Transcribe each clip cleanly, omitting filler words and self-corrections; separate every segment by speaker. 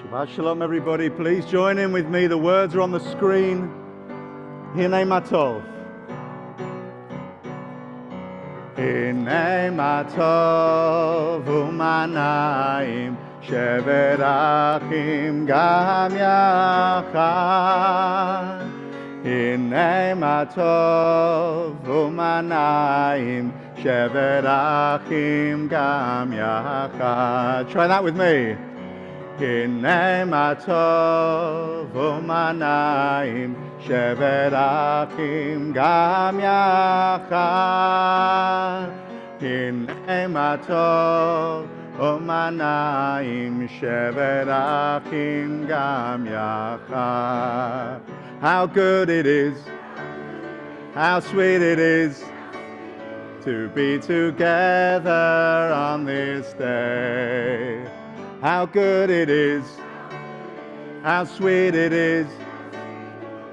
Speaker 1: Shabbat Shalom, everybody. Please join in with me. The words are on the screen. Hinei matov. Hinei matov u'manayim shevet achim gam yachad. Hinei matov u'manayim shevet achim gam yachad. Try that with me. Hinei matov u'manayim shevet achim gam yachad. Hinei matov u'manayim shevet achim gam yachad. How good it is, how sweet it is to be together on this day. How good it is, how sweet it is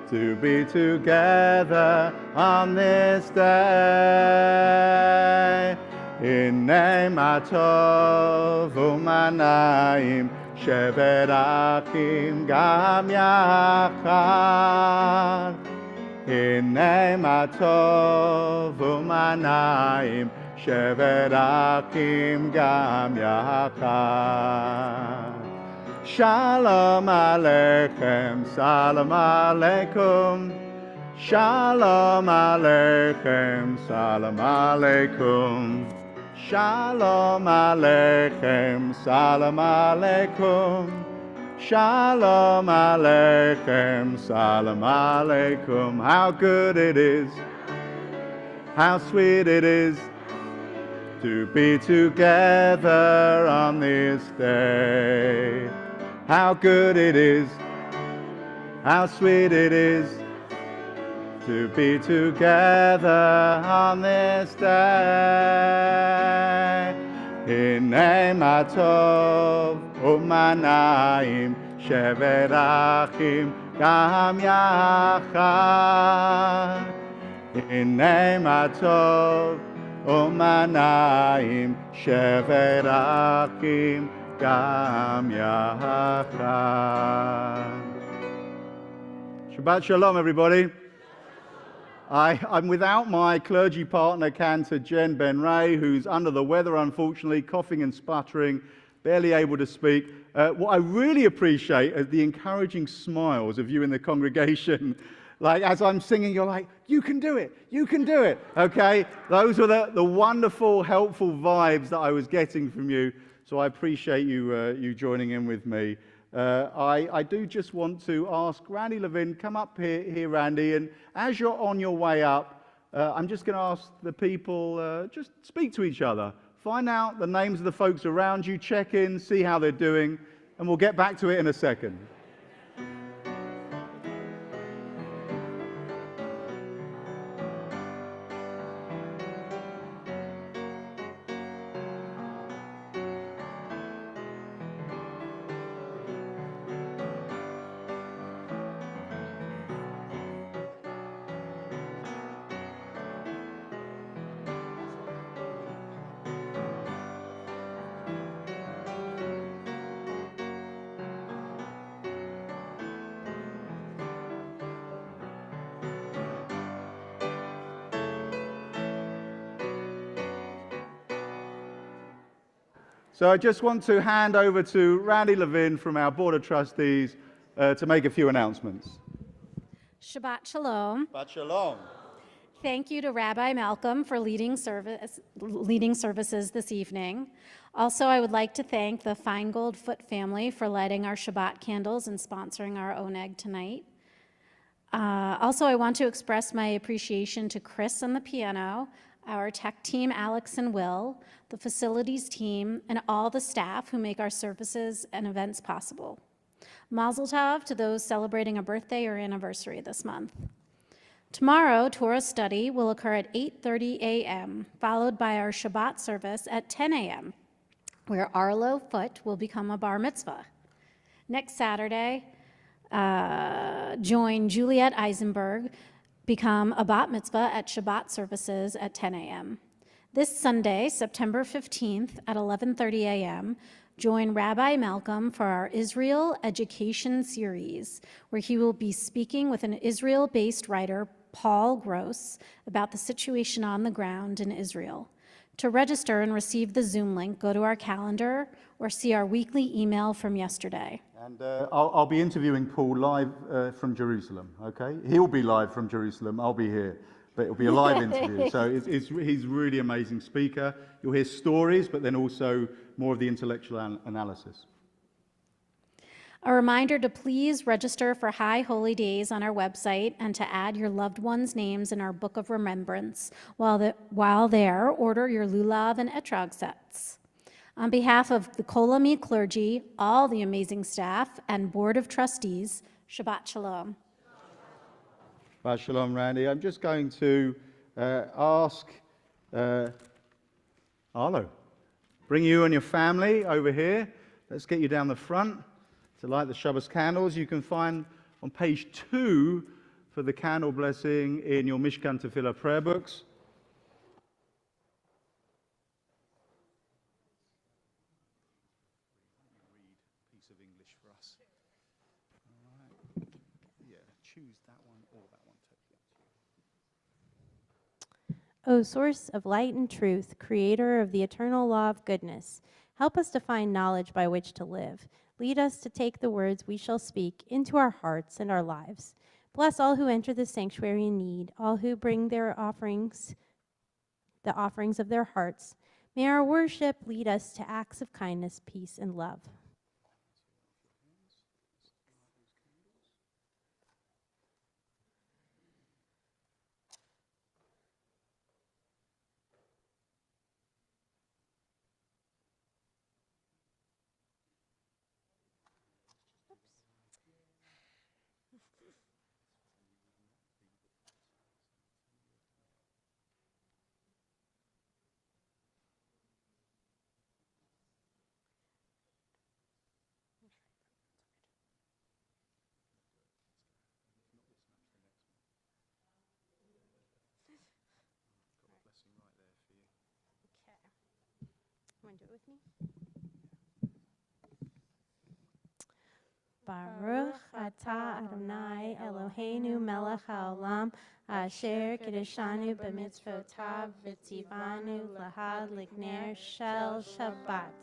Speaker 1: to be together on this day. Hinei matov u'manayim shevet achim gam yachad. Hinei matov u'manayim shevet achim gam yachad. Shalom aleichem, salam aleikum. Shalom aleichem, salam aleikum. Shalom aleichem, salam aleikum. Shalom aleichem, salam aleikum. How good it is, how sweet it is to be together on this day. How good it is, how sweet it is to be together on this day. Hinei matov u'manayim shevet achim gam yachad. Hinei matov u'manayim shevet achim gam yachad. Shabbat Shalom, everybody. I'm without my clergy partner, Cantor Jen Ben-Ray, who's under the weather, unfortunately, coughing and sputtering, barely able to speak. What I really appreciate is the encouraging smiles of you in the congregation. Like, as I'm singing, you're like, you can do it, you can do it, okay? Those are the wonderful, helpful vibes that I was getting from you, so I appreciate you joining in with me. I do just want to ask Randy Levin, come up here, Randy, and as you're on your way up, I'm just going to ask the people, just speak to each other. Find out the names of the folks around you, check in, see how they're doing, and we'll get back to it in a second. So I just want to hand over to Randy Levin from our Board of Trustees to make a few announcements.
Speaker 2: Shabbat Shalom.
Speaker 1: Shabbat Shalom.
Speaker 2: Thank you to Rabbi Malcolm for leading services this evening. Also, I would like to thank the Feingold Foot family for lighting our Shabbat candles and sponsoring our Oneg tonight. Also, I want to express my appreciation to Chris on the piano, our tech team, Alex and Will, the facilities team, and all the staff who make our services and events possible. Mazel tov to those celebrating a birthday or anniversary this month. Tomorrow, Torah study will occur at 8:30 a.m., followed by our Shabbat service at 10 a.m., where Arlo Foot will become a bar mitzvah. Next Saturday, join Juliet Eisenberg, become a bat mitzvah at Shabbat services at 10 a.m. This Sunday, September 15th at 11:30 a.m., Join Rabbi Malcolm for our Israel Education Series, where he will be speaking with an Israel-based writer, Paul Gross, about the situation on the ground in Israel. To register and receive the Zoom link, go to our calendar or see our weekly email from yesterday.
Speaker 1: And I'll be interviewing Paul live from Jerusalem, okay? He'll be live from Jerusalem, I'll be here, but it'll be a live interview. So he's a really amazing speaker. You'll hear stories, but then also more of the intellectual analysis.
Speaker 2: A reminder to please register for High Holy Days on our website and to add your loved ones' names in our Book of Remembrance. While there, order your lulav and etrog sets. On behalf of the Kolami clergy, all the amazing staff, and Board of Trustees, Shabbat Shalom.
Speaker 1: Shabbat Shalom, Randy. I'm just going to ask Arlo, bring you and your family over here. Let's get you down the front to light the Shabbos candles. You can find on page 2 for the candle blessing in your Mishkan Tefillah prayer books. Read a piece of English for us. All right. Yeah, choose that one or that one.
Speaker 3: O source of light and truth, creator of the eternal law of goodness, help us to find knowledge by which to live. Lead us to take the words we shall speak into our hearts and our lives. Bless all who enter the sanctuary in need, all who bring their offerings, the offerings of their hearts. May our worship lead us to acts of kindness, peace, and love. Want to do it with me? Baruch atah Adonai Eloheinu melech haolam asher kiddushanu b'mitzvotav v'tzivanu lahadlik ner shel Shabbat.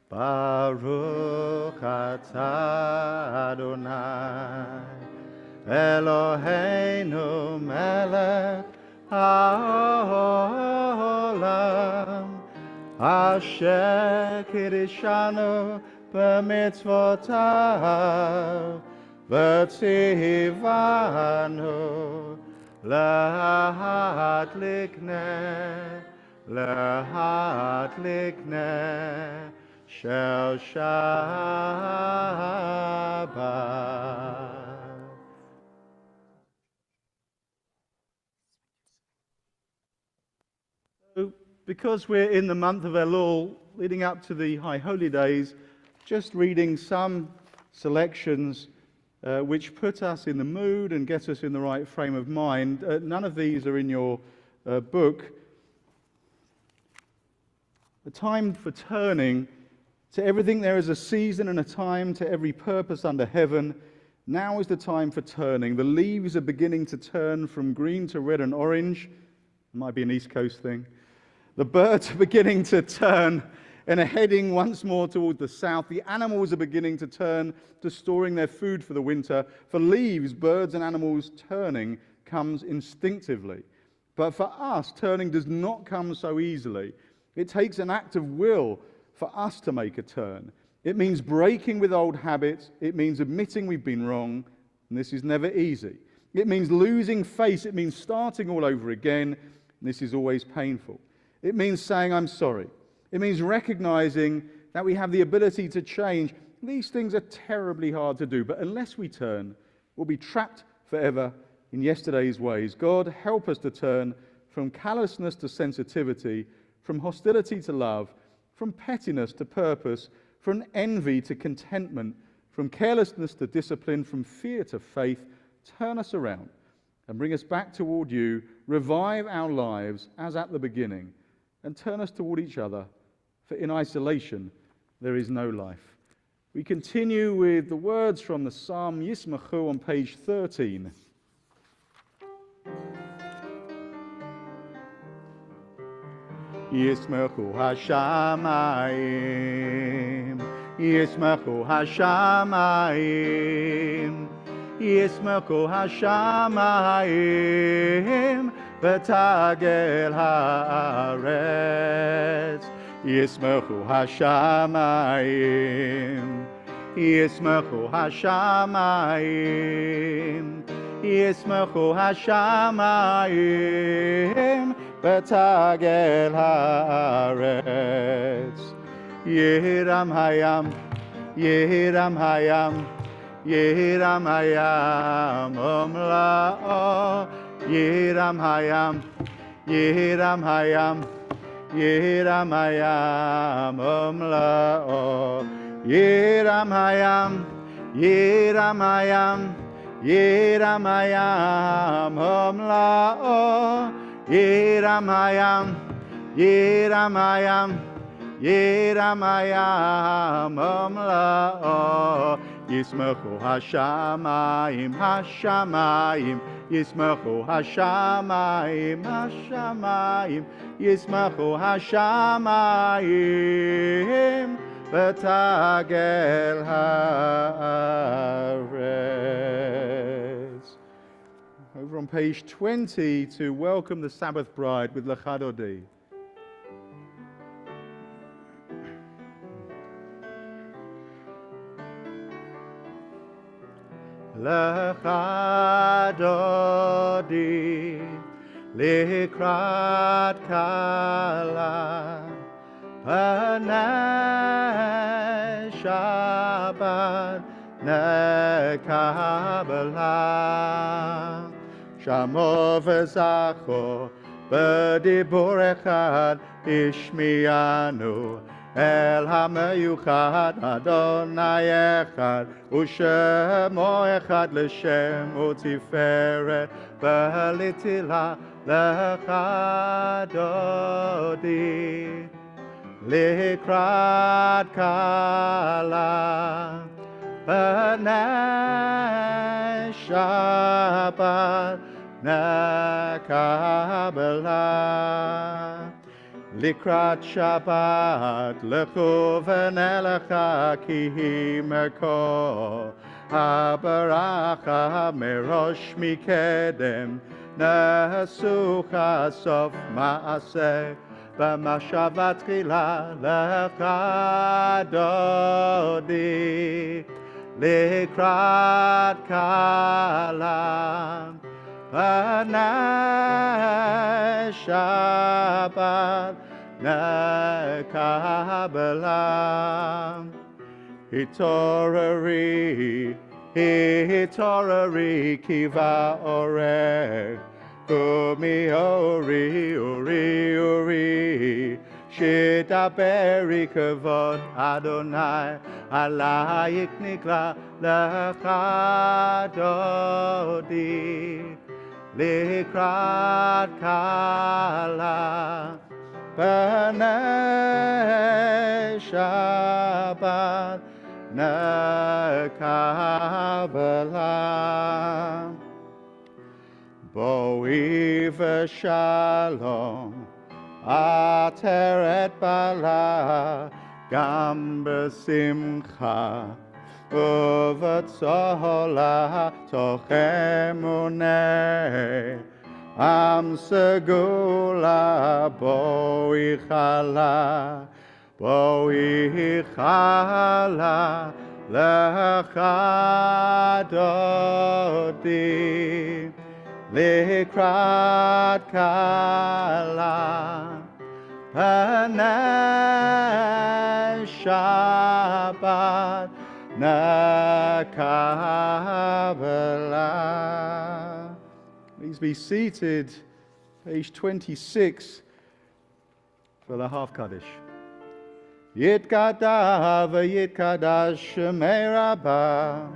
Speaker 1: Baruch atah Adonai Eloheinu melech haolam asher kiddushanu b'mitzvotav v'tzivanu lahadlik ner shel Shabbat. Because we're in the month of Elul, leading up to the High Holy Days, just reading some selections which put us in the mood and get us in the right frame of mind. None of these are in your book. A time for turning. To everything there is a season and a time, to every purpose under heaven. Now is the time for turning. The leaves are beginning to turn from green to red and orange. It might be an East Coast thing. The birds are beginning to turn and are heading once more toward the south. The animals are beginning to turn to storing their food for the winter. For leaves, birds and animals, turning comes instinctively. But for us, turning does not come so easily. It takes an act of will for us to make a turn. It means breaking with old habits. It means admitting we've been wrong, and this is never easy. It means losing face. It means starting all over again, and this is always painful. It means saying, I'm sorry. It means recognizing that we have the ability to change. These things are terribly hard to do, but unless we turn, we'll be trapped forever in yesterday's ways. God, help us to turn from callousness to sensitivity, from hostility to love, from pettiness to purpose, from envy to contentment, from carelessness to discipline, from fear to faith. Turn us around and bring us back toward you. Revive our lives as at the beginning, and turn us toward each other for in isolation there is no life. We continue with the words from the Psalm Yismachu on page 13. Yismachu Hashamayim, Yismachu Hashamayim, Yismachu Hashamayim, V'tagel haaretz. Yismachu Hashamayim, Yismachu Hashamayim, Yismachu Hashamayim, V'tagel haaretz. Yehiram hayam, Yehiram hayam, Yehiram hayam, umla'o. Yehiram hayam, Yehiram hayam, Yehiram hayam, umla'o. Yehiram hayam, Yehiram hayam, Yehiram hayam, umla'o. Yehiram hayam, Yehiram hayam, Yehiram hayam, umla'o. Yismachu Hashamayim, Hashamayim, Yismachu Hashamayim, Hashamayim, Yismachu Hashamayim, V'tagel haaretz. Over on page 20 to welcome the Sabbath bride with L'chadodi. L'chadodi likrat kala panei Shabbat nekabela shamo v'zacho b'dibur echad ishmianu El hameyuchad Adonai echad Ushemo echad l'shem utiferet V'litila l'chadodi Likrat kala B'nei Shabbat nekabela Likrat Shabbat lechu v'nelecha ki hi meko habaracha merosh mikedem nesucha sof maaseh b'mashavat tchila l'chadodi Likrat kala B'nei Shabbat nekabela Hitorari, hitorari kiva orech Kumi ori, uri, uri Shidaberi kavod Adonai Alayik nikla l'chadodi Likrat kala B'nei Shabbat nekabela Boi v'shalom Ateret bala Gam b'simcha Uvatzola tochemune Am segula boi chala l'chadodi Likrat kala B'nei Shabbat nekabela. Please be seated. Page 26 for the half Kaddish. Yitkada v'yitkadash shemei Rabbah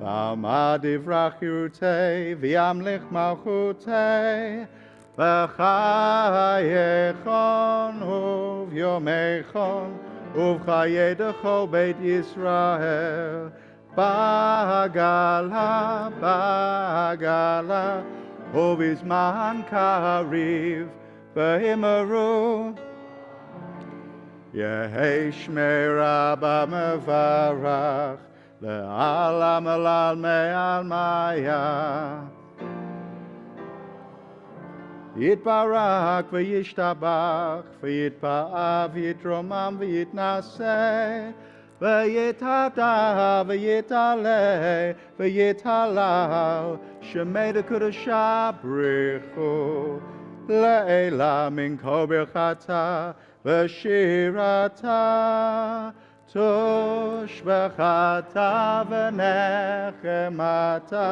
Speaker 1: B'amad ivrach yirutei v'yamlich malchutei v'chayechon uvyomechon uv'chayedecho Beit Yisrael ba'agala ba'agala uvizman kariv v'himaru Yehi Shmei Rabba Mevarach Le'alam elal me'al maya Yitbarak v'yishtabach v'yitpa'av v'yitromam v'yitnaseh v'yitada v'yitaleh v'yitalal Shemei Dekudashah brichu Le'ela min kol birchata v'shirata toshbechata v'nechemata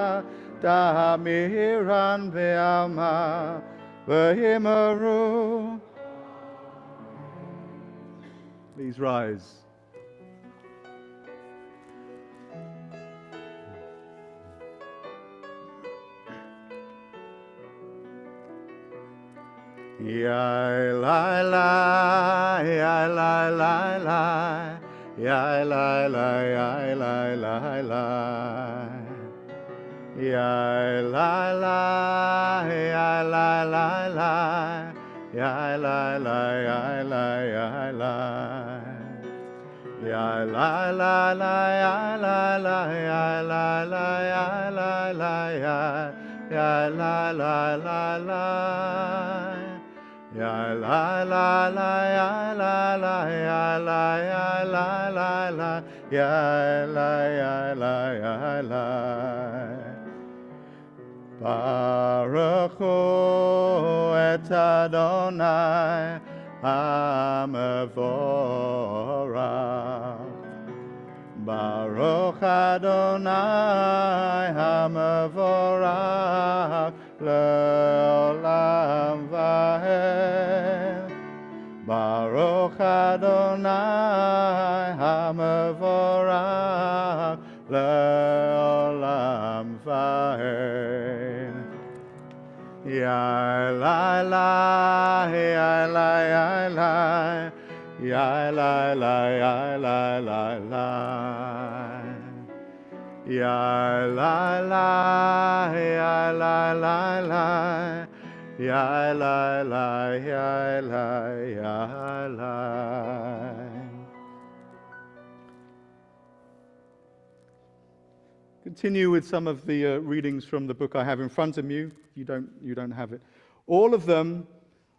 Speaker 1: damiran v'alma v'himaru. Please rise. Ya la la, ya la la la, ya la la, ya la la la, ya la la, ya la la la, ya la la, ya la ya la, ya la la la, ya la la, ya la la, ya la la ya la la la la. Ya la la la ya la la ya la ya la la la ya la ya la ya la Baruch hu et Adonai HaMevorach Baruch Adonai HaMevorach Le'olam va'ed Baruch Adonai HaMevorach Le'olam va'ed Ya la la ya la ya la ya la la ya la la la Ya la la, ya la la la, ya la la, ya la ya la. Continue with some of the readings from the book I have in front of you. You don't have it. All of them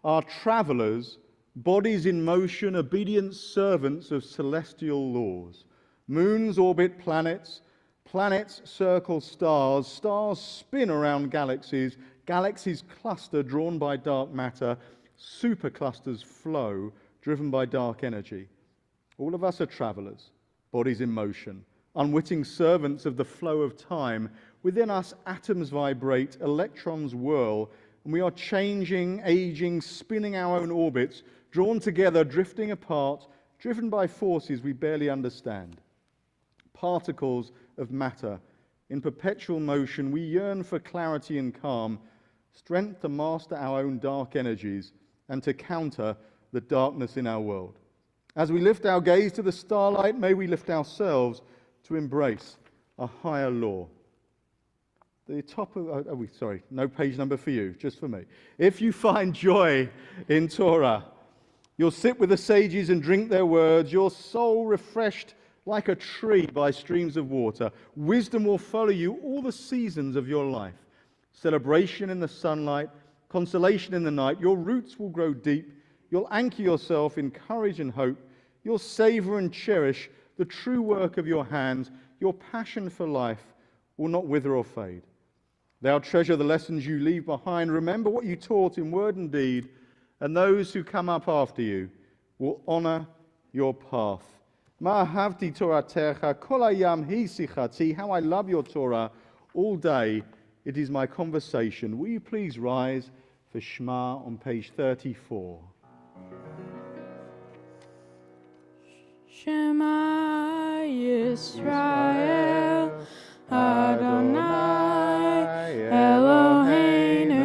Speaker 1: are travelers, bodies in motion, obedient servants of celestial laws. Moons orbit planets. Planets circle stars, stars spin around galaxies, galaxies cluster drawn by dark matter, superclusters flow driven by dark energy. All of us are travelers, bodies in motion, unwitting servants of the flow of time. Within us atoms vibrate, electrons whirl, and we are changing, aging, spinning our own orbits, drawn together, drifting apart, driven by forces we barely understand. Particles of matter. In perpetual motion, we yearn for clarity and calm, strength to master our own dark energies and to counter the darkness in our world. As we lift our gaze to the starlight, may we lift ourselves to embrace a higher law. The top of, no page number for you, just for me. If you find joy in Torah, you'll sit with the sages and drink their words, your soul refreshed like a tree by streams of water. Wisdom will follow you all the seasons of your life. Celebration in the sunlight, consolation in the night. Your roots will grow deep. You'll anchor yourself in courage and hope. You'll savor and cherish the true work of your hands. Your passion for life will not wither or fade. Thou treasure the lessons you leave behind. Remember what you taught in word and deed, and those who come up after you will honor your path. Ma havti Toratecha, kol hayam hi sichati. How I love your Torah all day. It is my conversation. Will you please rise for Shema on page 34?
Speaker 4: Shema Yisrael Adonai Eloheinu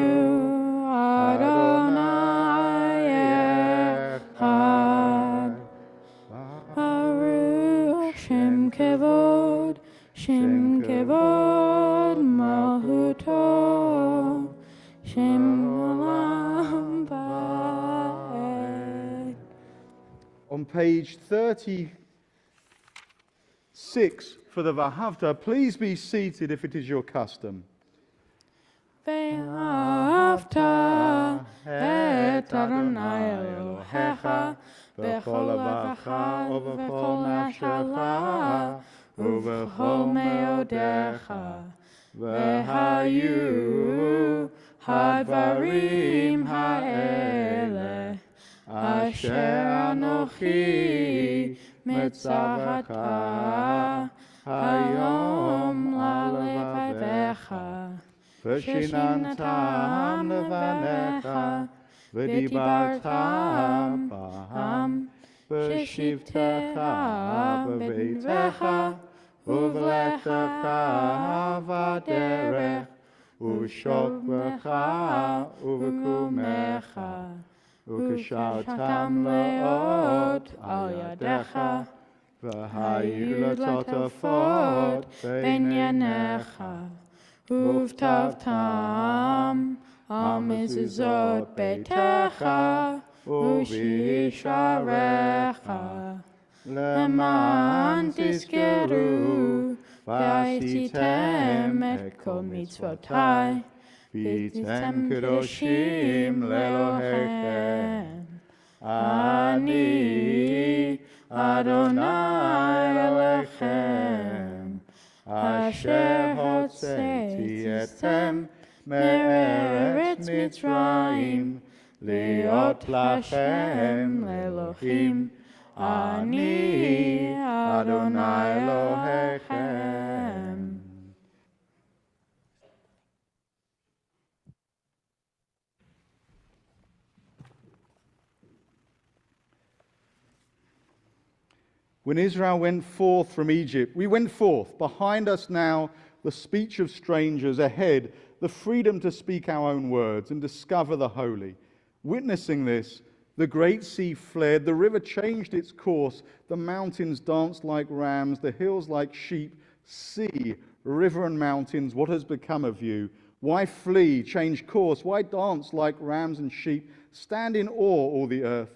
Speaker 4: Adonai Shem Kevod, Shem Kevod Malchuto, Shem Olam Vaed.
Speaker 1: On page 36 for the Vahavta, please be seated if it is your custom.
Speaker 4: ואהבת את אדוני אלוהיך בכל לבבך ובכל נפשך ובכל מאודיך, והיו הדברים האלה אשר אנוכי מצווך היום ללבביך. ושיננתם לבניך, ודיברתם בהם, בשבתך בביתך, ובלכתך בדרך, ושוכבך ובקומך, וקשרתם לאות על ידיך, והיו לטוטפות בענייניך. ובטבתם על מזוזות ביתך ובשעריך, למען תזכרו ועשיתם את כל מצוותי, והייתם קדושים לאלוהיכם. אני אדוני אלוהיכם, אשר הוצאתי אתכם מארץ מצרים, להיות לכם לאלוהים. אני אדוני אלוהיכם.
Speaker 1: When Israel went forth from Egypt, we went forth. Behind us now, the speech of strangers. Ahead, the freedom to speak our own words and discover the holy. Witnessing this, the great sea fled, the river changed its course, the mountains danced like rams, the hills like sheep. Sea, river and mountains, what has become of you? Why flee, change course? Why dance like rams and sheep? Stand in awe, all the earth.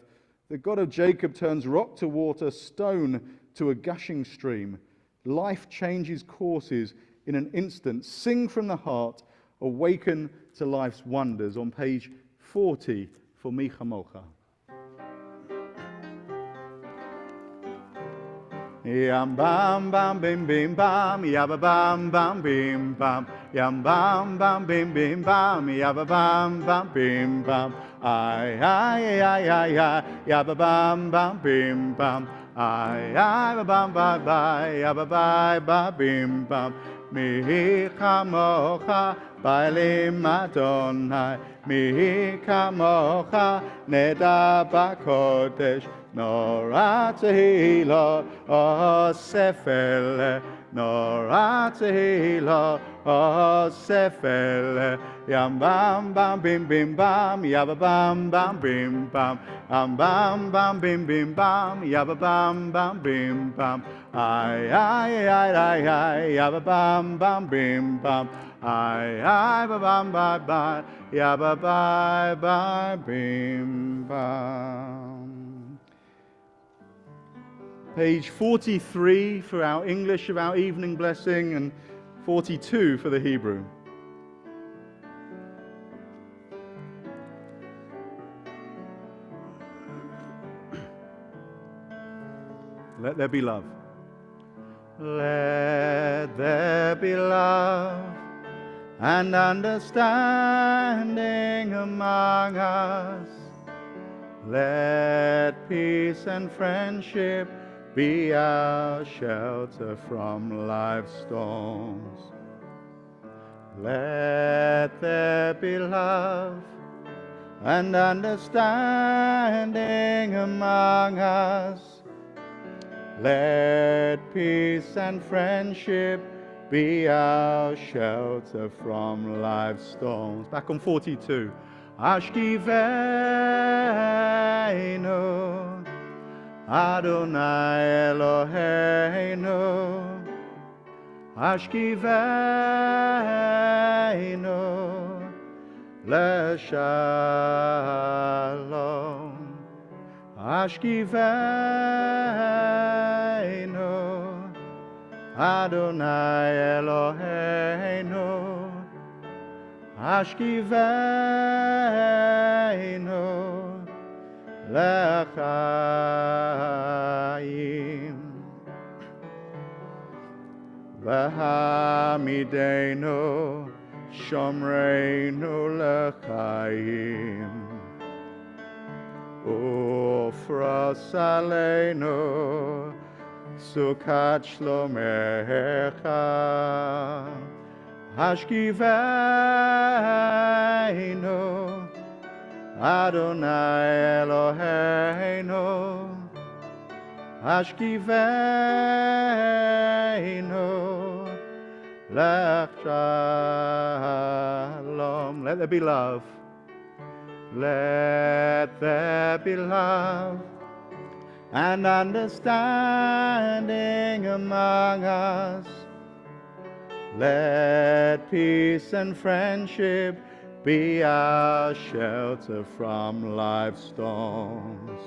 Speaker 1: The God of Jacob turns rock to water, stone to a gushing stream. Life changes courses in an instant. Sing from the heart, awaken to life's wonders. On page 40 for Micha Mocha. Yam bam bam bim bim bam, yabba bam bam bim bam. Yam bam bam bim bim bam, yabba bam bam bim bam. Ay ay ay ay ay, yabba bam bam bim bam. Ay ay bam bam bam, yabba bam bam bim bam. Micha mocha ba'elim Adonai, Micha mocha neda b'kodesh. Nora tehila osefele, Nora tehila osefele. Yam bam bam bim bim bam, yabba bam bam bim bam. Am bam bam bim bim bam, yabba bam bam bim bam. Ay ay ay ay ay, yabba bam bam bim bam. Ay ay ba bam ba ba, yabba bye bye bim bam. Page 43 for our English of our evening blessing and 42 for the Hebrew. Let there be love. Let there be love and understanding among us. Let peace and friendship be our shelter from life's storms. Let there be love and understanding among us. Let peace and friendship be our shelter from life's storms. Back on 42. Ashkivenu Adonai Eloheinu, Ashkiveinu Leshalom, Ashkiveinu, Adonai Eloheinu, Ashkiveinu L'chaim, V'hamidenu Shomreinu L'chaim, Ufros Aleinu Sukat Shlomecha, Hashkiveinu Adonai Eloheinu, Hashkiveinu L'shalom. Let there be love. Let there be love and understanding among us. Let peace and friendship be our shelter from life's storms.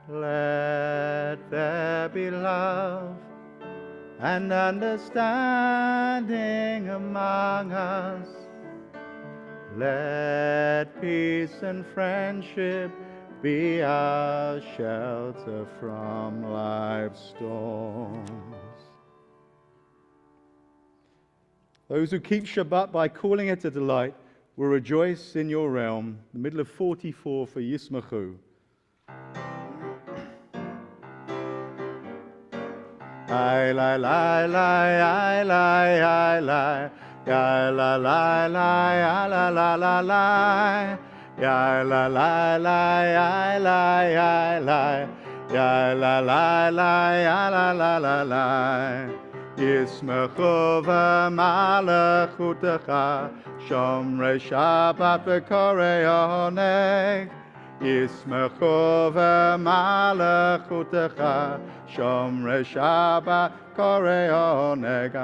Speaker 1: Let there be love and understanding among us. Let peace and friendship be our shelter from life's storms. Those who keep Shabbat by calling it a delight will rejoice in your realm. The middle of 44 for Yismachu. I la la la I la I la ya la la la ya la la la la ya la la la I la I la ya la la la ya la la la la. Yismachu v'malachutecha shomrei Shabbat v'korei oneg. Yismachu v'malachutecha shomrei Shabbat korei oneg.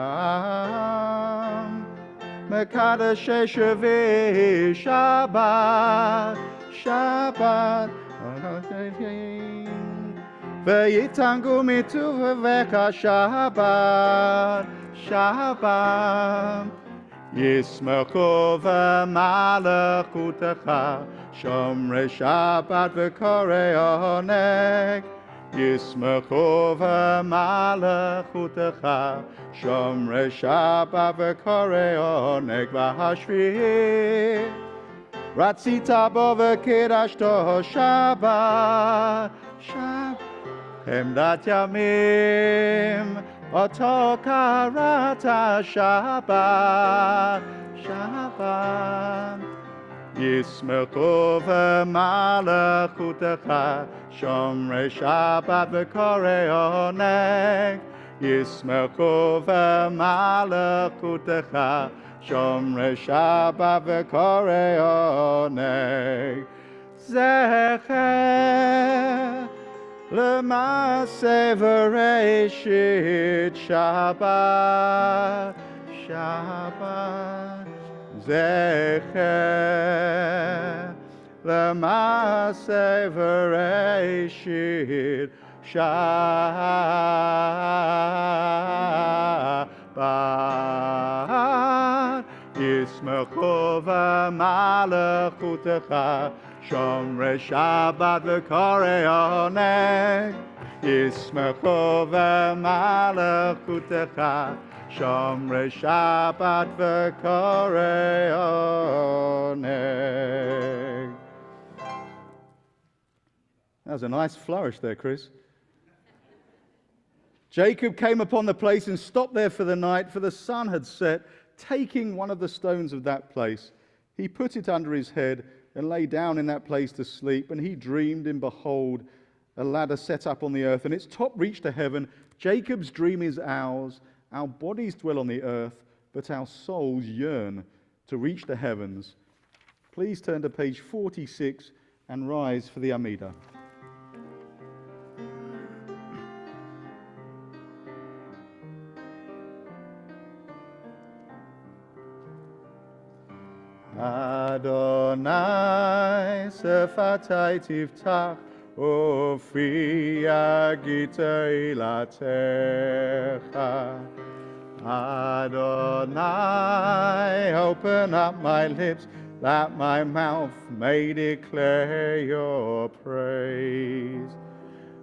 Speaker 1: Mekadeshei shvi Shabbat Shabbat V'yitangu mituvecha Shabbat Shabbat. Yismachu v'malachutecha shomrei Shabbat v'korei oneg. Yismachu v'malachutecha shomrei Shabbat v'korei oneg. V'hashvi'i ratzita bo v'kidashto Shabbat Shabbat. Emdat yamim oto karata Shabbat Shabbat. Yismachu v'malachutecha shomrei Shabbat v'korei oneg. Yismachu v'malachutecha shomrei Shabbat v'korei oneg. Zecher L'maseh v'reishit Shabbat Shabbat. Zecher L'maseh v'reishit Shabbat. Yismachu v'malachutecha shomrei Shabbat v'korei oneg. Yismachu v'malachutecha shomrei Shabbat v'korei oneg. That was a nice flourish there, Chris. Jacob came upon the place and stopped there for the night, for the sun had set. Taking one of the stones of that place, he put it under his head and lay down in that place to sleep. And he dreamed, and behold, a ladder set up on the earth, and its top reached to heaven. Jacob's dream is ours. Our bodies dwell on the earth, but our souls yearn to reach the heavens. Please turn to page 46 and rise for the Amidah.
Speaker 4: Adonai sefatai tiftach ופי יגיתה אלתך. Adonai, open up my lips, that my mouth may declare your praise.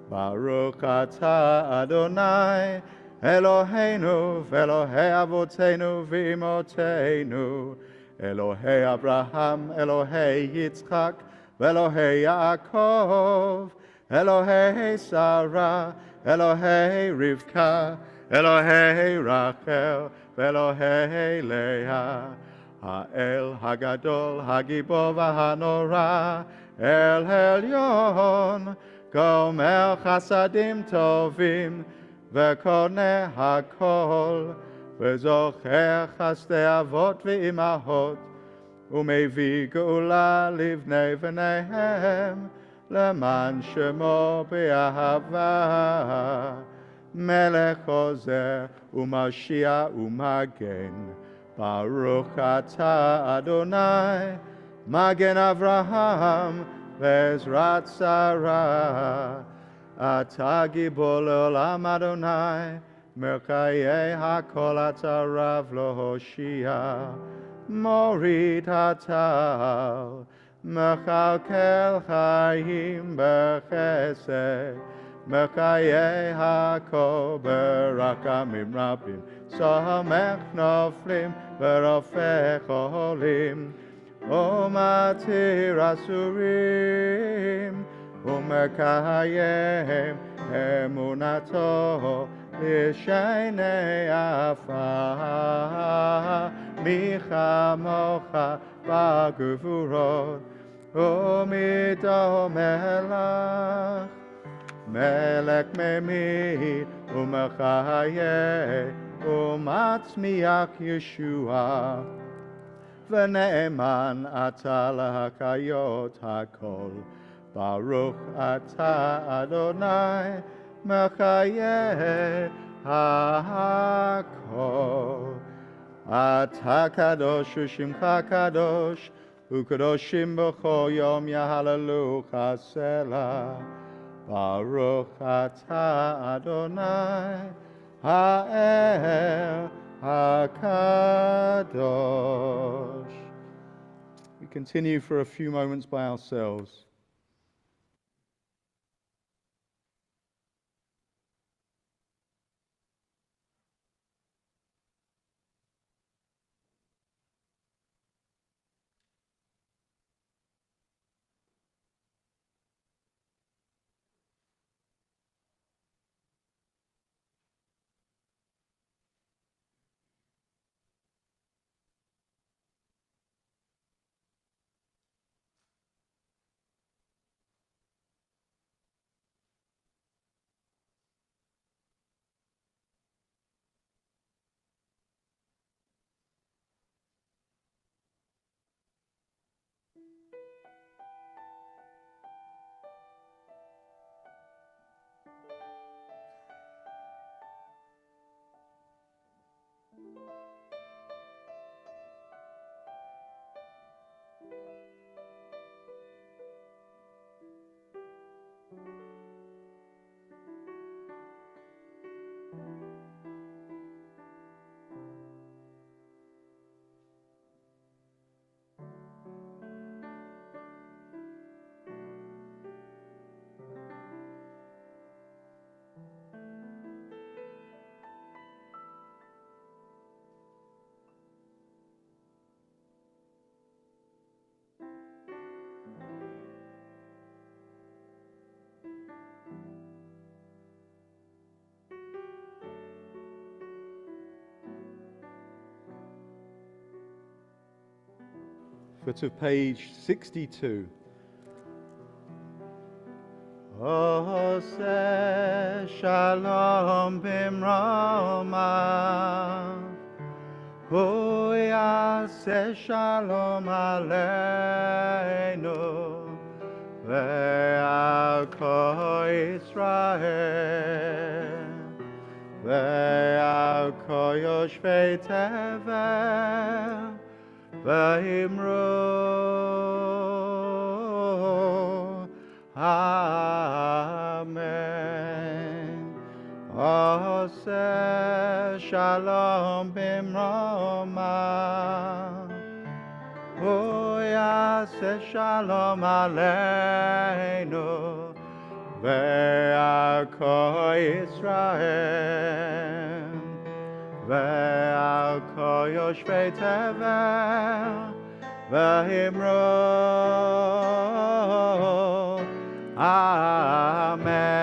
Speaker 4: Baruch atah Adonai, Eloheinu, Elohei avotenu v'imotenu, Elohei Abraham, Elohei Yitzchak, Elohei Yaakov, Elohei Sarah, Elohei Rivka, Elohei Rachel, Elohei Leah, Ha'el Hagadol, Hagibor v'hanora, El Elyon, Gomer Chasadim Tovim, V'koneh Hakol, V'zocher Chasdei Avot v'imahot, U'mevii geula livnei v'neihem, Leman shemo be'ahava, Melech Ozer u'Mashiach u'Magen, Baruch atah Adonai, Magen Avraham, Ve'ezrat Sarah, Atah Gibor le'olam Adonai, Merkayei hakol atah Rav Lohoshia, Morid hatal, Mechalkel chayim b'chesed, Mekayeh hakol b'rakamim rabim, Somech noflim v'rofech olim, Umatir asurim, Umekayem emunato, Lishnei afar, Michamocha b'gevurot, Umido melach, Melech memid umechayeh umatzmiach Yeshua, V'ne'eman atah lahakayot hakol, Baruch atah Adonai mechayeh hakol. Atah kadosh u'shimcha kadosh, u'kadoshim b'chol yom yahalalucha selah. Baruch atah Adonai ha'el hakadosh. We continue for a few moments by ourselves. Foot of page 62. Oseh shalom bimroma, Hu yaseh shalom aleinu, ve'al kol Yisrael, ve'al kol yoshvei tevel,
Speaker 1: v'imro. Amen. Oseh shalom bimroma. Oyaseh shalom aleinu. Ve'al Yisrael. Ve'al kol yoshvei tevel. V'imro. Amen.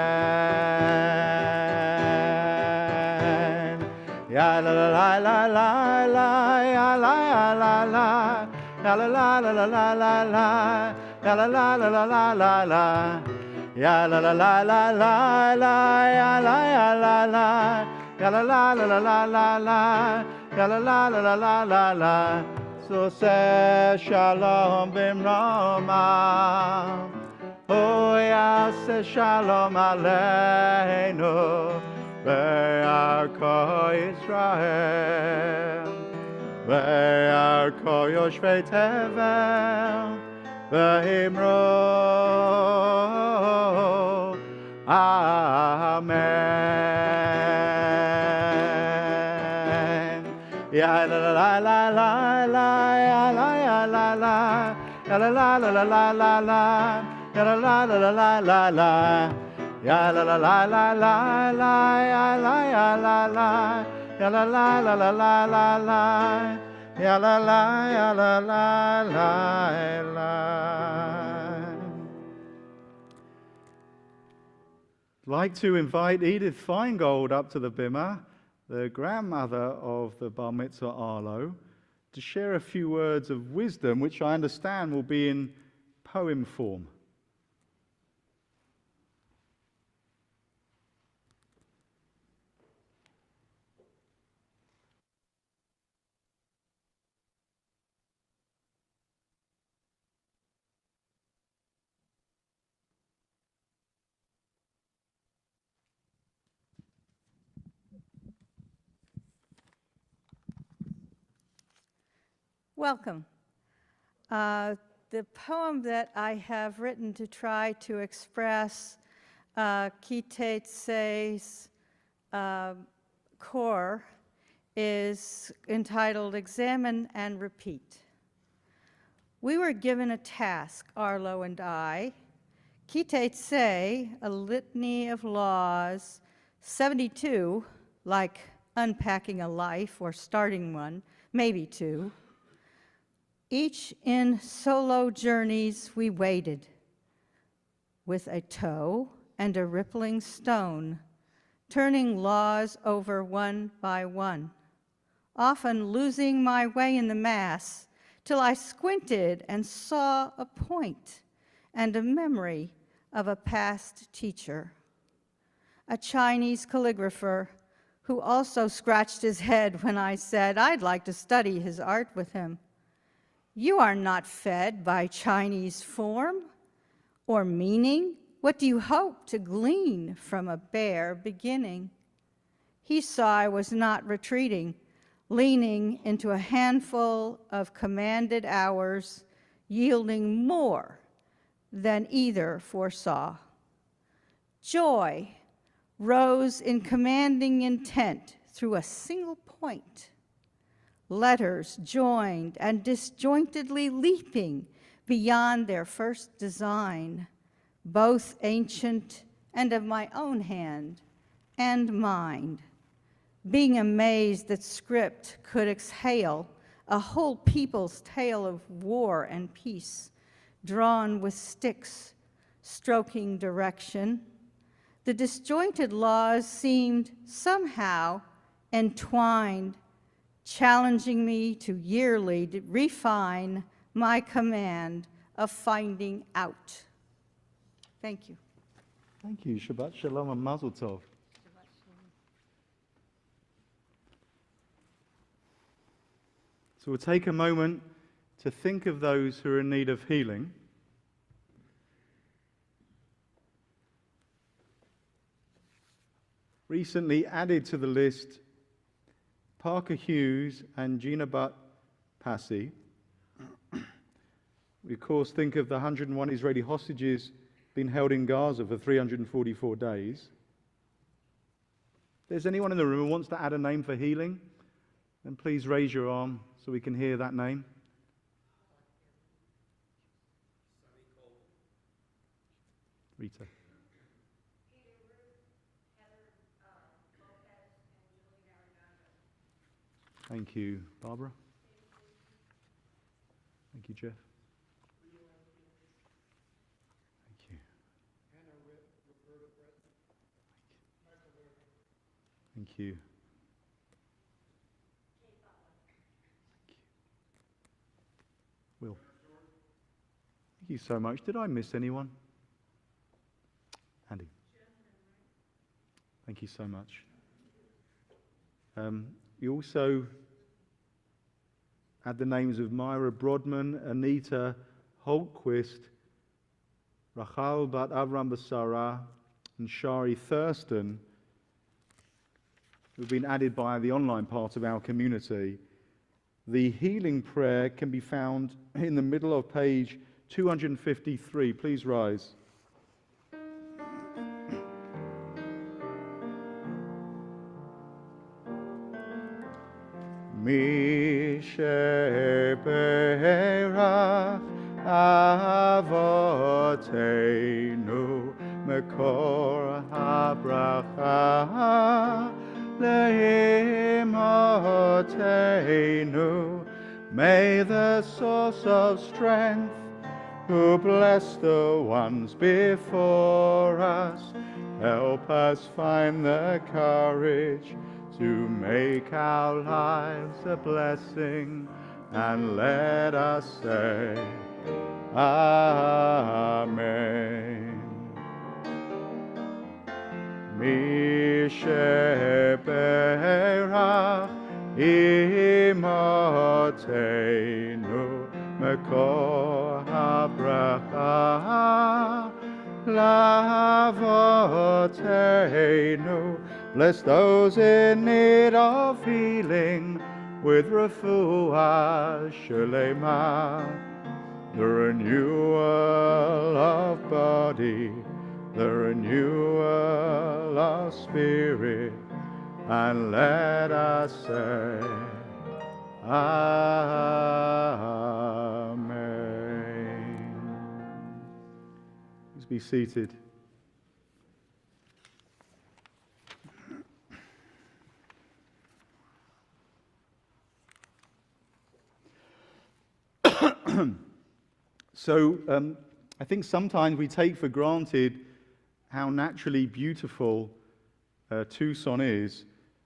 Speaker 1: Ya la la la la la la, ya la ya la la, ya la la la la la la la, ya la la la la la la la, ya la la la la la la, ya la ya la la, ya la la la la la la la, ya la la la la la la la. So say shalom bimroma. Oyaseh shalom aleinu. Ve'al kol Yisrael. Ve'al kol yoshvei tevel. V'imro. Amen. Ya la la la la la, ya la ya la la, ya la la la la la la la, ya la la la la la la la, ya la la la la la la, ya la ya la la, ya la la la la la la la, ya la la ya la la la la. I'd like to invite Edith Feingold up to the bimah, the grandmother of the Bar Mitzvah Arlo, to share a few words of wisdom, which I understand will be in poem form.
Speaker 5: Welcome. The poem that I have written to try to express Kitetse's core is entitled Examine and Repeat. We were given a task, Arlo and I. Kitetse, a litany of laws, 72, like unpacking a life or starting one, maybe two. Each in solo journeys we waded, with a toe and a rippling stone, turning laws over one by one, often losing my way in the mass till I squinted and saw a point and a memory of a past teacher, a Chinese calligrapher who also scratched his head when I said I'd like to study his art with him. You are not fed by Chinese form or meaning. What do you hope to glean from a bare beginning? He saw I was not retreating, leaning into a handful of commanded hours, yielding more than either foresaw. Joy rose in commanding intent through a single point. Letters joined and disjointedly leaping beyond their first design, both ancient and of my own hand and mind, being amazed that script could exhale a whole people's tale of war and peace, drawn with sticks, stroking direction. The disjointed laws seemed somehow entwined, challenging me to yearly refine my command of finding out. Thank you.
Speaker 1: Thank you. Shabbat Shalom and Mazel Tov. So we'll take a moment to think of those who are in need of healing. Recently added to the list, Parker Hughes and Gina Butt Passy, We, of course, think of the 101 Israeli hostages being held in Gaza for 344 days. If there's anyone in the room who wants to add a name for healing, then please raise your arm so we can hear that name. Rita. Thank you, Barbara. Thank you, Jeff. Thank you. Thank you. Will. Thank you so much. Did I miss anyone? Andy. Thank you so much. We also add the names of Myra Brodman, Anita Holtquist, Rachel Bat Avram Basara, and Shari Thurston, who've been added by the online part of our community. The healing prayer can be found in the middle of page 253. Please rise. Mi sheberach avoteinu mekor habracha leimotenu. May the source of strength, who bless the ones before us, help us find the courage to make our lives a blessing, and let us say, Amen. Mi sheberach imotenu mekor habracha lavotenu. Bless those in need of healing with refuah shlema, the renewal of body, the renewal of spirit, and let us say, Amen. Please be seated. So I think sometimes we take for granted how naturally beautiful Tucson is.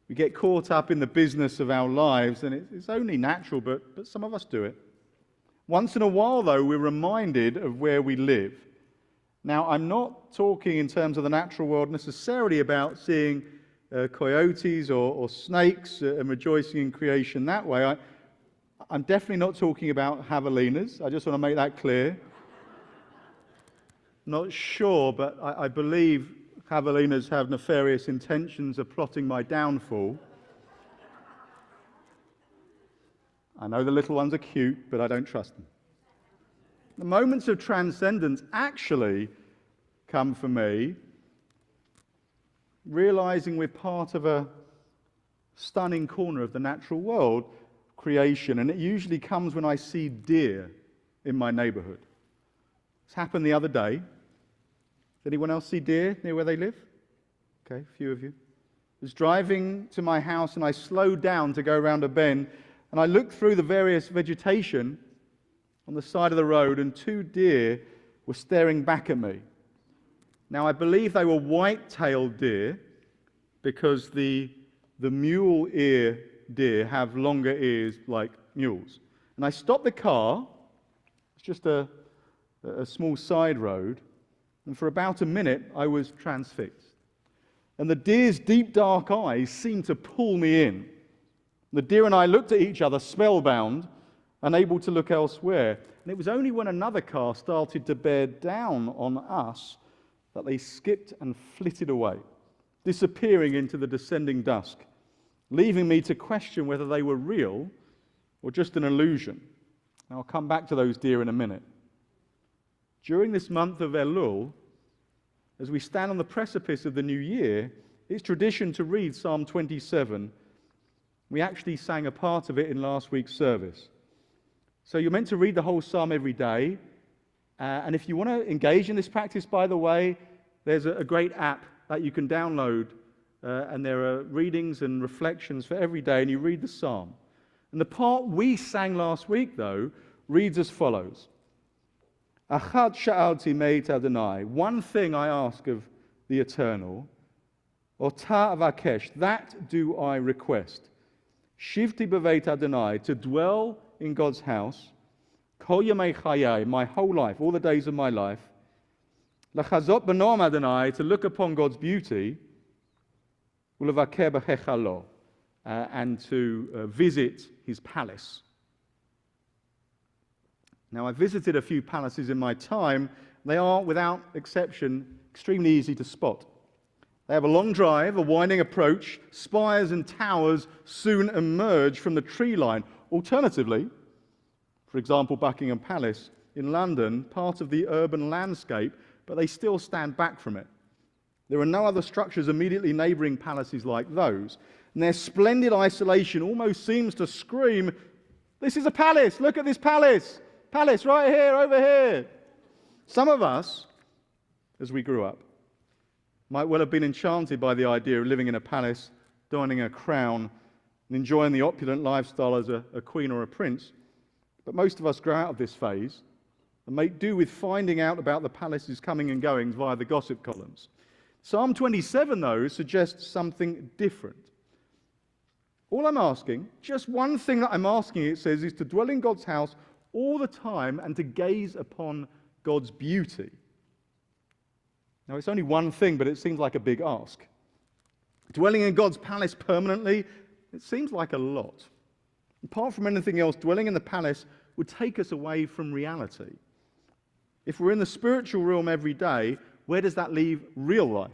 Speaker 1: We get caught up in the business of our lives, and it's only natural, but some of us do it. Once in a while, though, we're reminded of where we live. Now, I'm not talking in terms of the natural world necessarily about seeing coyotes or snakes and rejoicing in creation that way. I'm definitely not talking about javelinas. I just want to make that clear. Not sure, but I believe javelinas have nefarious intentions of plotting my downfall. I know the little ones are cute, but I don't trust them. The moments of transcendence actually come for me realizing we're part of a stunning corner of the natural world, creation, and it usually comes when I see deer in my neighborhood. It's happened the other day. Did anyone else see deer near where they live? Okay, a few of you. I was driving to my house and I slowed down to go around a bend, and I looked through the various vegetation on the side of the road, and 2 deer were staring back at me. Now, I believe they were white-tailed deer because the mule ear deer have longer ears like mules. And I stopped the car. It's just a small side road. And for about a minute, I was transfixed. And the deer's deep, dark eyes seemed to pull me in. The deer and I looked at each other, spellbound, unable to look elsewhere. And it was only when another car started to bear down on us that they skipped and flitted away, disappearing into the descending dusk, leaving me to question whether they were real or just an illusion. And I'll come back to those deer in a minute. During this month of Elul, as we stand on the precipice of the new year, it's tradition to read Psalm 27. We actually sang a part of it in last week's service. So you're meant to read the whole psalm every day. And if you want to engage in this practice, by the way, there's a great app that you can download. And there are readings and reflections for every day, and you read the psalm. And the part we sang last week, though, reads as follows. Achad sha'alti meit Adonai. One thing I ask of the Eternal. Ota avakesh. That do I request. Shivti beveit Adonai. To dwell in God's house. Kol yamei chayai. My whole life, all the days of my life. Lachazot b'noam Adonai. To look upon God's beauty. Ulevaker b'chechalo. And to visit his palace. Now, I've visited a few palaces in my time. They are, without exception, extremely easy to spot. They have a long drive, a winding approach. Spires and towers soon emerge from the tree line. Alternatively, for example, Buckingham Palace in London, part of the urban landscape, but they still stand back from it. There are no other structures immediately neighboring palaces like those. And their splendid isolation almost seems to scream, this is a palace, look at this palace. Palace right here, over here. Some of us, as we grew up, might well have been enchanted by the idea of living in a palace, donning a crown, and enjoying the opulent lifestyle as a queen or a prince. But most of us grow out of this phase and make do with finding out about the palace's coming and goings via the gossip columns. Psalm 27, though, suggests something different. All I'm asking, just one thing that I'm asking, it says, is to dwell in God's house all the time and to gaze upon God's beauty. Now, it's only one thing, but it seems like a big ask. Dwelling in God's palace permanently, it seems like a lot. Apart from anything else, dwelling in the palace would take us away from reality. If we're in the spiritual realm every day, where does that leave real life?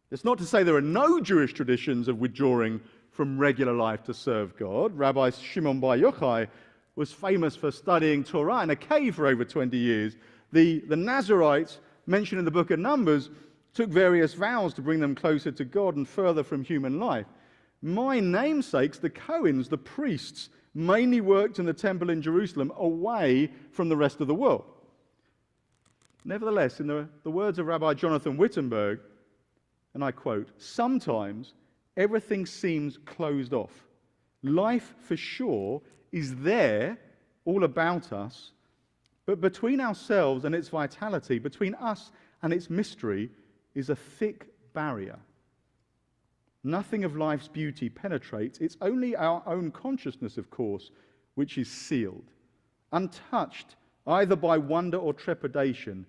Speaker 1: It's not to say there are no Jewish traditions of withdrawing from regular life to serve God. Rabbi Shimon Bar Yochai was famous for studying Torah in a cave for over 20 years. The Nazarites, mentioned in the book of Numbers, took various vows to bring them closer to God and further from human life. My namesakes, the Cohens, the priests, mainly worked in the temple in Jerusalem away from the rest of the world. Nevertheless, in the words of Rabbi Jonathan Wittenberg, and I quote, sometimes everything seems closed off. Life, for sure, is there, all about us, but between ourselves and its vitality, between us and its mystery, is a thick barrier. Nothing of life's beauty penetrates. It's only our own consciousness, of course, which is sealed, untouched either by wonder or trepidation.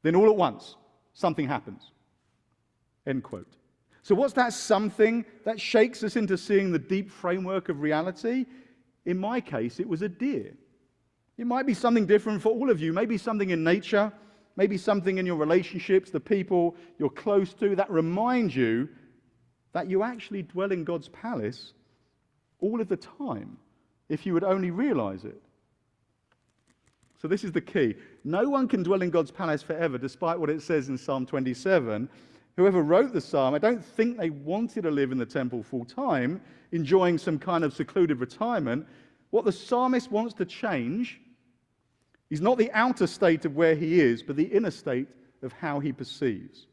Speaker 1: Then all at once, something happens. End quote. So what's that something that shakes us into seeing the deep framework of reality? In my case, it was a deer. It might be something different for all of you. Maybe something in nature, maybe something in your relationships, the people you're close to, that remind you that you actually dwell in God's palace all of the time, if you would only realize it. So this is the key. No one can dwell in God's palace forever, despite what it says in Psalm 27. Whoever wrote the psalm, I don't think they wanted to live in the temple full time, enjoying some kind of secluded retirement. What the psalmist wants to change is not the outer state of where he is, but the inner state of how he perceives,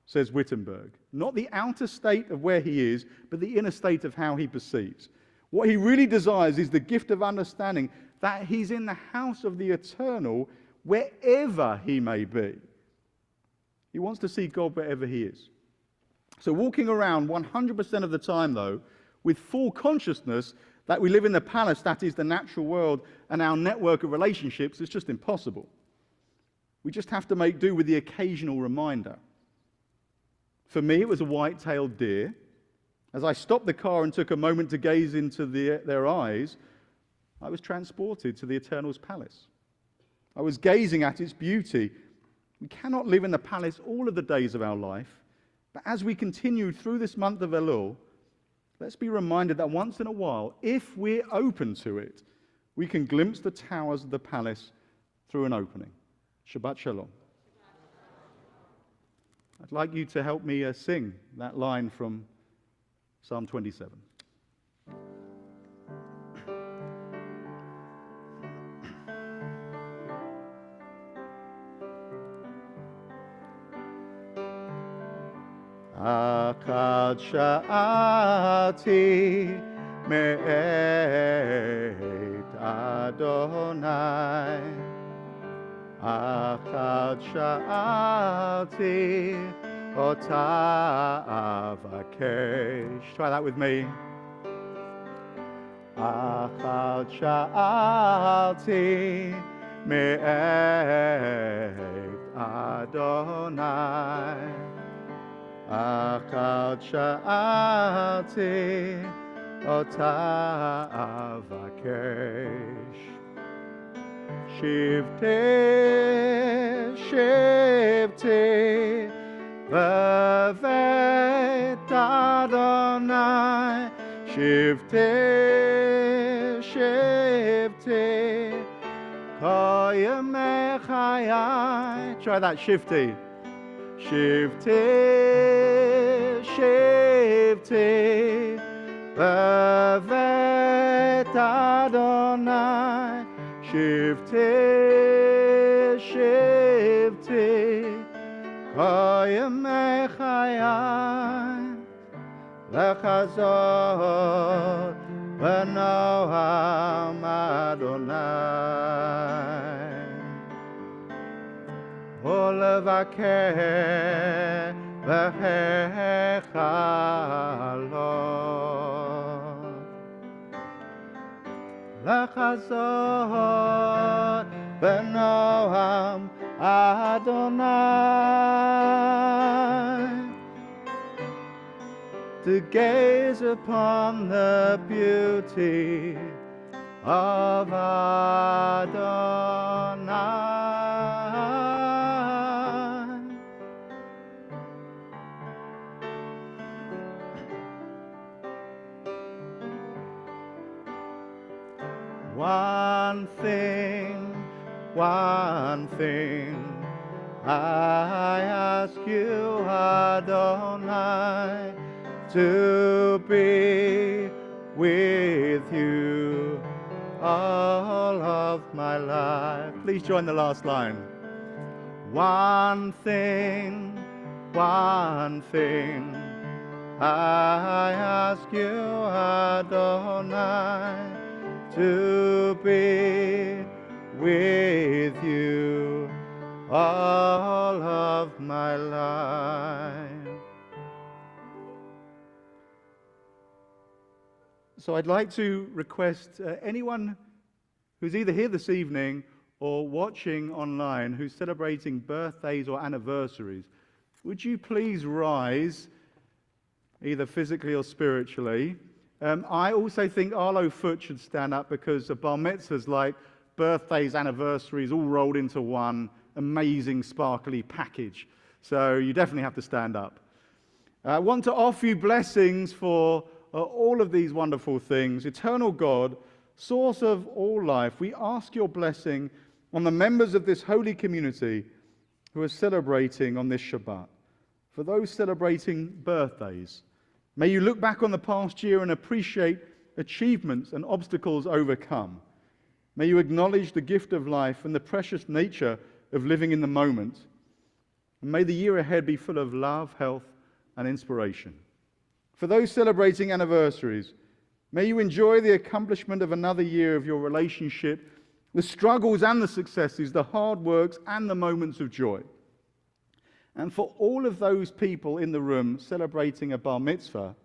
Speaker 1: says Wittenberg. Not the outer state of where he is, but the inner state of how he perceives. What he really desires is the gift of understanding that he's in the house of the eternal wherever he may be. He wants to see God wherever he is. So walking around 100% of the time, though, with full consciousness that we live in the palace that is the natural world and our network of relationships, is just impossible. We just have to make do with the occasional reminder. For me, it was a white-tailed deer. As I stopped the car and took a moment to gaze into their eyes, I was transported to the Eternal's palace. I was gazing at its beauty. We cannot live in the palace all of the days of our life, but as we continue through this month of Elul, let's be reminded that once in a while, if we're open to it, we can glimpse the towers of the palace through an opening. Shabbat Shalom. I'd like you to help me sing that line from Psalm 27. Achad sha'ati me'et Adonai. Achad sha'ati ota avakesh. Try that with me. Achad sha'ati me'et Adonai. Achad sha'ati ota avakesh. Shivte, shivte, v'vet Adonai. Shivte, shivte, kol yemei chayai. Try that, shifty. Shivte, shivte, v'vet Adonai. Shivte, shivte, kol yemei chayai. Lechazor v'noam Adonai. Olevakeh v'hechalot. Lechazor v'noam Adonai. To gaze upon the beauty of Adonai. One thing I ask you, Adonai, to be with you all of my life. Please join the last line. One thing I ask you, Adonai, to be with you all of my life. So I'd like to request anyone who's either here this evening or watching online who's celebrating birthdays or anniversaries, would you please rise, either physically or spiritually? I also think Arlo Foot should stand up because a bar mitzvah's like birthdays, anniversaries, all rolled into one amazing, sparkly package. So you definitely have to stand up. I want to offer you blessings for all of these wonderful things. Eternal God, source of all life, we ask your blessing on the members of this holy community who are celebrating on this Shabbat. For those celebrating birthdays, may you look back on the past year and appreciate achievements and obstacles overcome. May you acknowledge the gift of life and the precious nature of living in the moment. And may the year ahead be full of love, health, and inspiration. For those celebrating anniversaries, may you enjoy the accomplishment of another year of your relationship, the struggles and the successes, the hard works and the moments of joy. And for all of those people in the room celebrating a bar mitzvah,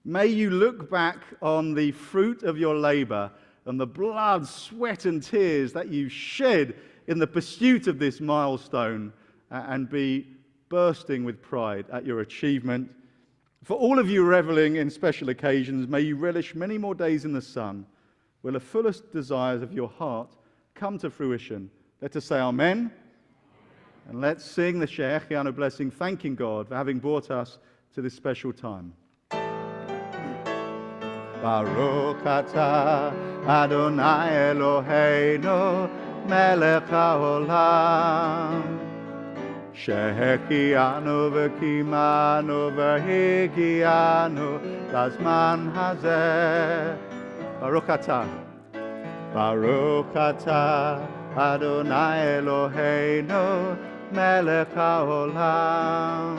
Speaker 1: may you look back on the fruit of your labor and the blood, sweat, and tears that you shed in the pursuit of this milestone and be bursting with pride at your achievement. For all of you reveling in special occasions, may you relish many more days in the sun, where the fullest desires of your heart come to fruition. Let us say Amen. And let's sing the She'echianu blessing, thanking God for having brought us to this special time. Baruch atah Adonai Eloheinu מלך העולם. שהחיינו וקיימנו והגיענו לזמן הזה. ברוך אתה. ברוך אתה, אדוני אלוהינו, מלך העולם.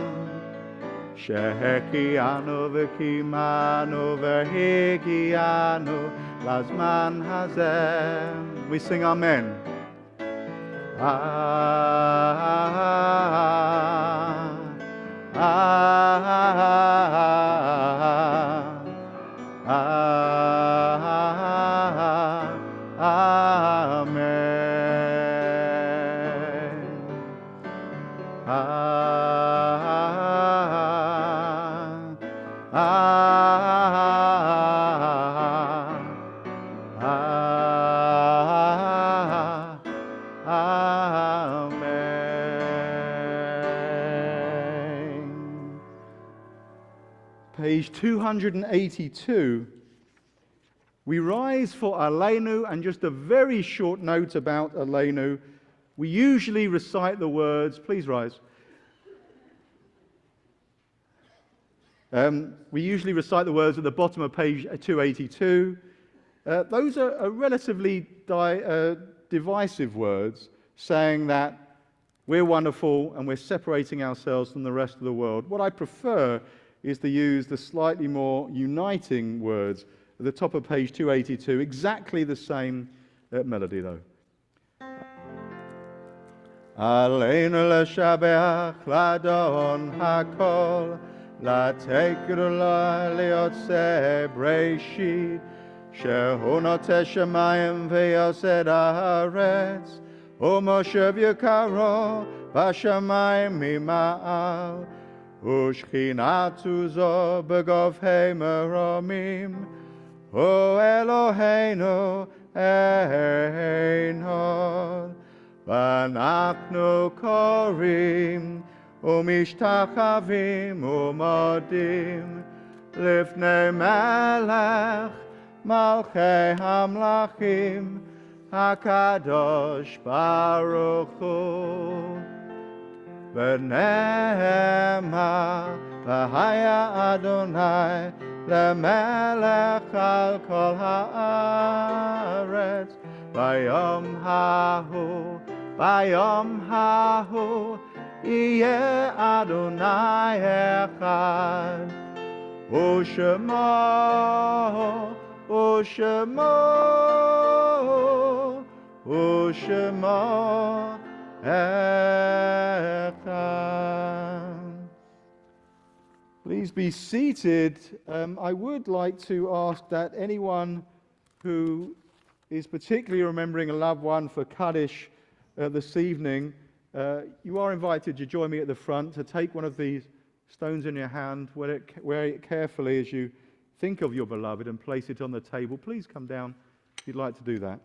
Speaker 1: שהחיינו וקיימנו והגיענו לזמן הזה. We sing amen. Page 282, we rise for Aleinu, and just a very short note about Aleinu. We usually recite the words, please rise. We usually recite the words at the bottom of page 282. Those are relatively divisive words, saying that we're wonderful and we're separating ourselves from the rest of the world. What I prefer is to use the slightly more uniting words at the top of page 282, exactly the same melody though. Aleinu l'shabeach l'adon hakol, l'tekru li'otzeh breshit, shehu noteh shamayim ve'yosed haaretz, u'moshev yekaro b'shamayim mima'al, Ushchinatu zo begofhei meromim, O Eloheinu einod, V'anachnu korim, Umishtachavim umodim, Lifnei melech, Malchei hamlachim, HaKadosh Baruch Hu. V'nehema v'haya Adonai lemelech al kol haaretz v'yom hahu yeh Adonai echad u'shemo Please be seated. I would like to ask that anyone who is particularly remembering a loved one for Kaddish this evening, you are invited to join me at the front to take one of these stones in your hand, wear it carefully as you think of your beloved and place it on the table. Please come down if you'd like to do that.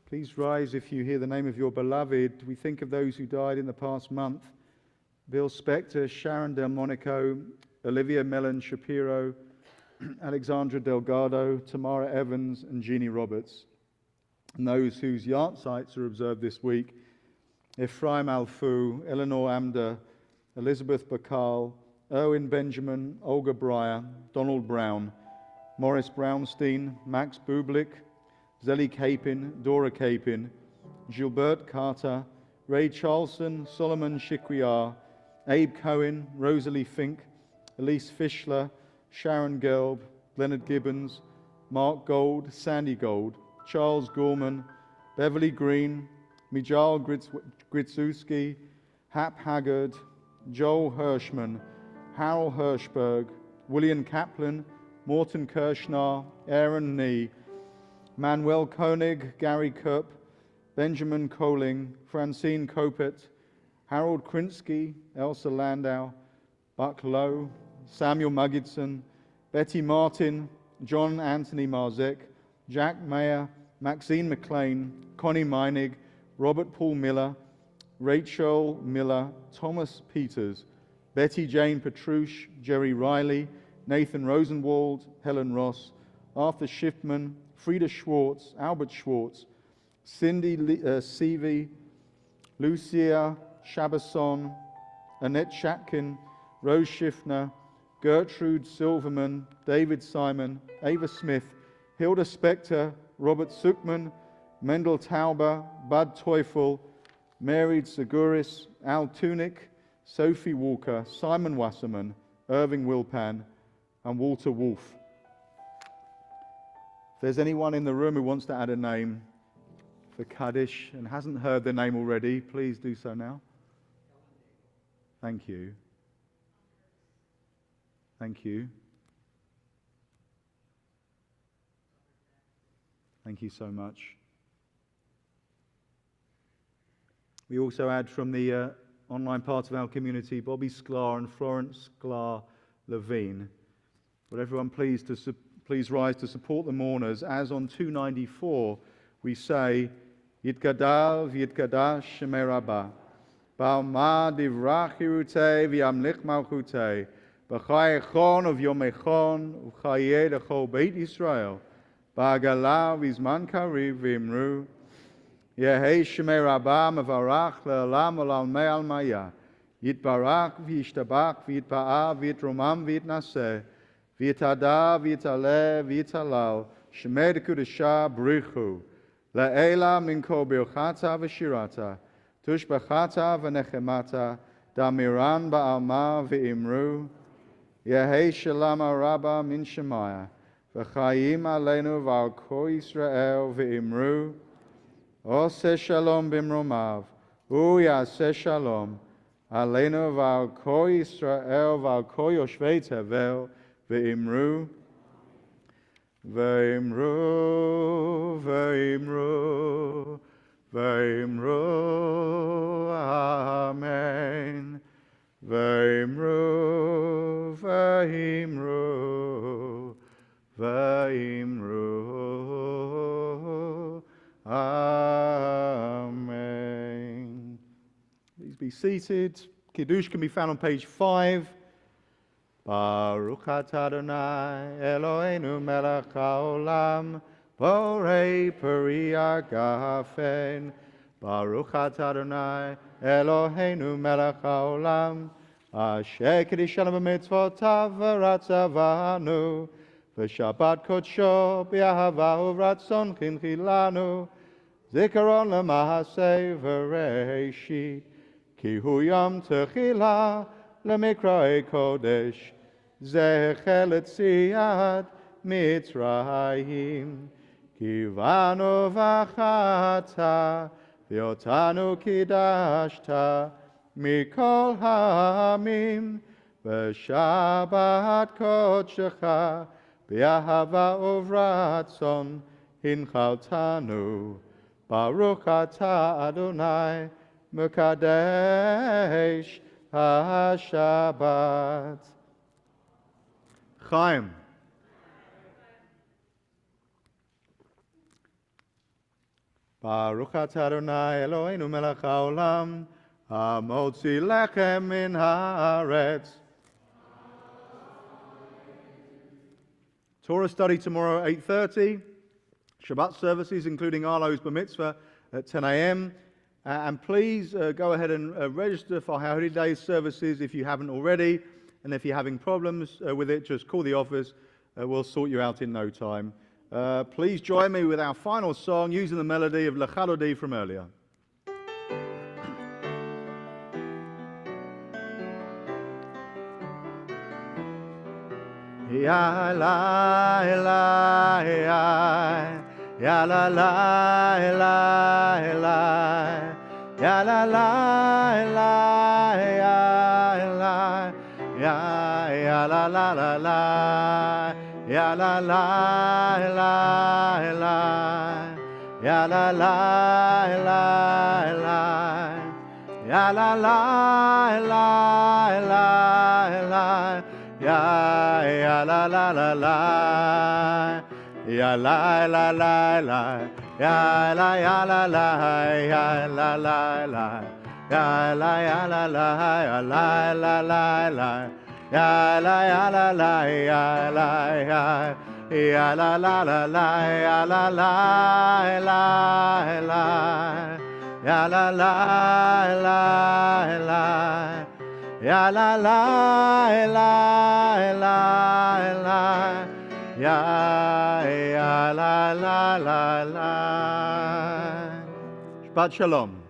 Speaker 4: Please rise if you hear the name of your beloved. We think of those who died in the past month. Bill Spector, Sharon Delmonico, Olivia Mellon Shapiro, Alexandra Delgado, Tamara Evans, and Jeannie Roberts. And those whose yahrzeits are observed this week: Ephraim Alfu, Eleanor Amder, Elizabeth Bacall, Erwin Benjamin, Olga Breyer, Donald Brown, Morris Brownstein, Max Bublik, Zelly Capin, Dora Capin, Gilbert Carter, Ray Charlson, Solomon Shikwiar, Abe Cohen, Rosalie Fink, Elise Fischler, Sharon Gelb, Leonard Gibbons, Mark Gold, Sandy Gold, Charles Gorman, Beverly Green, Mijal Gritsewski, Hap Haggard, Joel Hirschman, Harold Hirschberg, William Kaplan, Morton Kirschner, Aaron Nee, Manuel Koenig, Gary Kopp, Benjamin Coling, Francine Kopet, Harold Krinsky, Elsa Landau, Buck Lowe, Samuel Mugidson, Betty Martin, John Anthony Marzek, Jack Mayer, Maxine McLean, Connie Meinig, Robert Paul Miller, Rachel Miller, Thomas Peters, Betty Jane Petrush, Jerry Riley, Nathan Rosenwald, Helen Ross, Arthur Schiffman, Frida Schwartz, Albert Schwartz, Cindy Seavey, Lucia Shabason, Annette Shatkin, Rose Schiffner, Gertrude Silverman, David Simon, Ava Smith, Hilda Spector, Robert Suckman, Mendel Tauber, Bud Teufel, Mary Seguris, Al Tunick, Sophie Walker, Simon Wasserman, Irving Wilpan, and Walter Wolf. If there's anyone in the room who wants to add a name for Kaddish and hasn't heard their name already, please do so now. Thank you. Thank you. Thank you so much. We also add from the online part of our community, Bobby Sklar and Florence Sklar Levine. Would everyone please rise to support the mourners, as on 294 we say, Yitgadal v'yitgadash Shemei Rabbah, Ba'alma divrach Hirutei v'yamlich malchutei, B'chai echon of Yom Echon, U'chayei l'chol Beit Yisrael, Ba'agala v'zman kariv v'imru, Yehei Shemei Rabbah mevarach le'olam ol'almei almaya, Yitbarach v'yishtabach v'yitpa'ah v'yitromam v'yitnaseh, v'yitada v'yitale v'yitalal, Shemei dekudesha brichu, La'ela min kol birchata v'shirata, tushbachata v'nechemata, damiran ba'alma v'imru, Yehei shalama rabba min shemaya, v'chayim aleinu v'al kol Yisrael v'imru, Oseh shalom bimromav, Yaseh shalom, aleinu v'al kol Yisrael v'al kol yoshvei tevel, v'imru, V'imru, v'imru, v'imru, amen. V'imru, v'imru, v'imru, amen. Please be seated. Kiddush can be found on page 5. Baruch atah Adonai Eloheinu melech haolam, borei peri hagafen. Baruch atah Adonai Eloheinu melech haolam, asher kiddushanu b'mitzvotav v'ratzavanu, v'shabbat kodsho b'ahava u'ratzon chinchilanu, zikaron l'mahaseh v'reishit, ki hu yom techila l'mikra'ei kodesh, Zecher l'tziat Mitzrayim, Kivanu v'achata, V'yotanu kidashta, Mikol ha'amim, V'shabbat kodshecha, B'ahava uvratzon, Hinchaltanu, Baruch atah Adonai, Mekadesh HaShabbat. Chaim.
Speaker 1: Baruch atah Adonai Eloheinu melech haolam, hamotzi lechem min haaretz. Torah study tomorrow at 8:30. Shabbat services, including Arlo's Bar Mitzvah, at 10 a.m. And please go ahead and register for our Holy Days services if you haven't already. And if you're having problems with it, just call the office. We'll sort you out in no time. Please join me with our final song using the melody of L'Chalodi from earlier. Ya la la ya la la la ya la la la ya la la la ya la la la ya la la la ya la la la ya la la la ya la la la ya la ya la la ya la la la ya la ya la la ya la la la ya la ya la la ya la ya la la la ya la la la ya la la la ya la la la ya la la la. Shabbat Shalom.